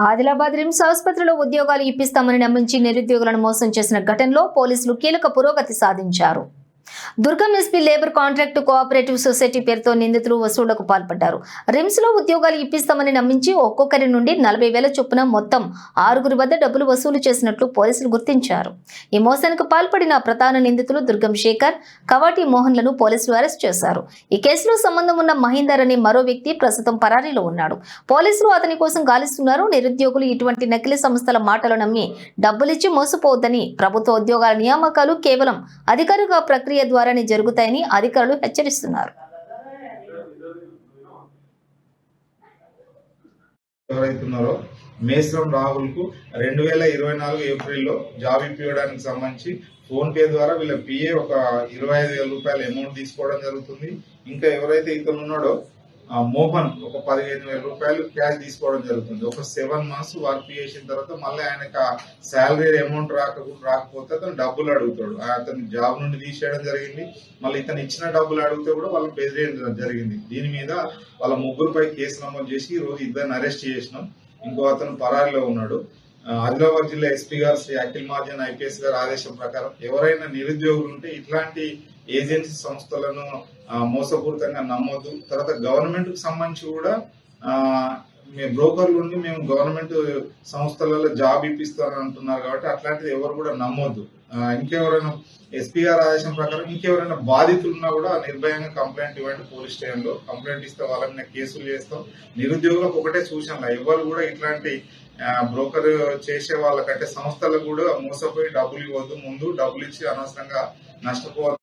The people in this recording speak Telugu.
ఆదిలాబాద్ రిమ్స్ ఆసుపత్రిలో ఉద్యోగాలు ఇప్పిస్తామని నమ్మించి నిరుద్యోగులను మోసం చేసిన ఘటనలో పోలీసులు కీలక పురోగతి సాధించారు. Durgam SP labour contract cooperative society పేరుతో నిందితులు వసూళ్లకు పాల్పడ్డారు. రిమ్స్ లో ఉద్యోగాలు ఇప్పిస్తామని నమ్మించి ఒక్కొక్కరి నుండి 40,000 చొప్పున మొత్తం 6 వద్ద డబ్బులు వసూలు చేసినట్లు పోలీసులు గుర్తించారు. ఈ మోసానికి పాల్పడిన ప్రధాన నిందితులు దుర్గం శేఖర్, కవాటి మోహన్లను పోలీసులు అరెస్ట్ చేశారు. ఈ కేసులో సంబంధం ఉన్న మహీందర్ అనే మరో వ్యక్తి ప్రస్తుతం పరారీలో ఉన్నాడు. పోలీసులు అతని కోసం గాలిస్తున్నారు. నిరుద్యోగులు ఇటువంటి నకిలీ సంస్థల మాటలు నమ్మి డబ్బులిచ్చి మోసపోవద్దని, ప్రభుత్వ ఉద్యోగాల నియామకాలు కేవలం అధికారిక ప్రక్రియ ద్వారానే జరుగుతాయని అధికారులు హెచ్చరిస్తున్నారు. ఎవరైతున్నారో మేశ్రం రాహుల్ కు 2024 ఏప్రిల్లో జాబ్ ఇప్పించడానికి సంబంధించి ఫోన్ పే ద్వారా వీళ్ళ పిఏ ఒక 25,000 రూపాయలు అమౌంట్ తీసుకోవడం జరుగుతుంది. ఇంకా ఎవరైతే ఇతను ఉన్నాడో మోహన్ ఒక 15,000 రూపాయలు క్యాష్ తీసుకోవడం జరుగుతుంది. ఒక 7 months వర్క్ చేసిన తర్వాత మళ్ళీ ఆయనకు శాలరీ అమౌంట్ రాకపోతే అతను డబ్బులు అడుగుతాడు. అతను జాబ్ నుండి తీసేయడం జరిగింది. మళ్ళీ ఇతను ఇచ్చిన డబ్బులు అడిగితే కూడా వాళ్ళని బెదిరించడం జరిగింది. దీని మీద వాళ్ళ ముగ్గురుపై కేసు నమోదు చేసి ఈ రోజు ఇద్దరిని అరెస్ట్ చేసినాం. ఇంకో అతను పరారీలో ఉన్నాడు. ఆదిలాబాద్ జిల్లా ఎస్పీ గారు శ్రీ అఖిల్ మహాజన్ ఐపీఎస్ గారి ఆదేశం ప్రకారం ఎవరైనా నిరుద్యోగులు ఉంటే ఇట్లాంటి ఏజెన్సీ సంస్థలను మోసపూరితంగా నమ్మొద్దు. తర్వాత గవర్నమెంట్ కు సంబంధించి కూడా బ్రోకర్లు ఉండి మేము గవర్నమెంట్ సంస్థలలో జాబ్ ఇప్పిస్తారని అంటున్నారు కాబట్టి అట్లాంటిది ఎవరు కూడా నమ్మొద్దు. ఇంకెవరైనా ఎస్పీ గారి ఆదేశం ప్రకారం ఇంకెవరైనా బాధితులు ఉన్నా కూడా నిర్భయంగా కంప్లైంట్ ఇవ్వండి. పోలీస్ స్టేషన్ లో కంప్లైంట్ ఇస్తే వాళ్ళ మీద కేసులు చేస్తాం. నిరుద్యోగులకు ఒకటే సూచనలు, ఎవరు కూడా ఇట్లాంటి బ్రోకర్ చేసే వాళ్ళకంటే సంస్థలకు కూడా మోసపోయి డబ్బులు ఇవ్వద్దు. ముందు డబ్బులు ఇచ్చి అనవసరంగా నష్టపోవద్దు.